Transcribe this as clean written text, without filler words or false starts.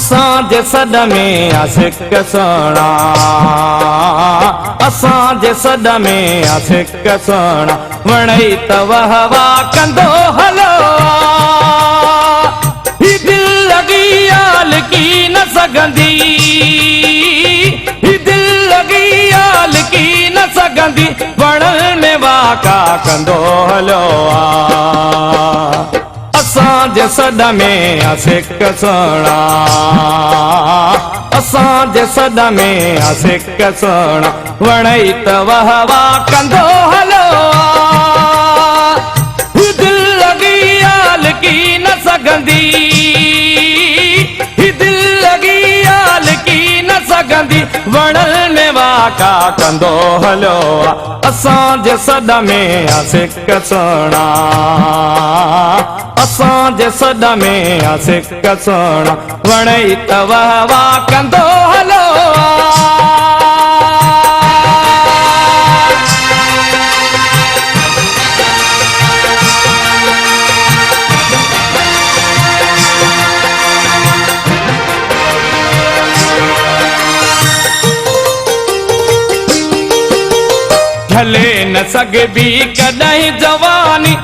असांजे सॾ में आशिक़ सोणा, असांजे सॾ में आशिक़ सोणा, वणई त वाह वाह कंदो हलो, ही दिल लगी आल की न सघंदी, ही दिल लगी आल की न सघंदी, वण में वाका कंदो हलो। असांजे सॾ में आशिक़ सोणा, असांजे सॾ में आशिक़ सोणा, वणई त वाह वाह कंदो हलो, ही दिल लगी आल की न सघंदी, ही दिल लगी आल की न सघंदी, वण में वाका कंदो हलो। असांजे सॾ में आशिक़ सोणा, असांजे सॾ में आशिक़ सोणा, वणई त वाह वाह कंदो हलो। झले न सघबी कॾहिं जवानी,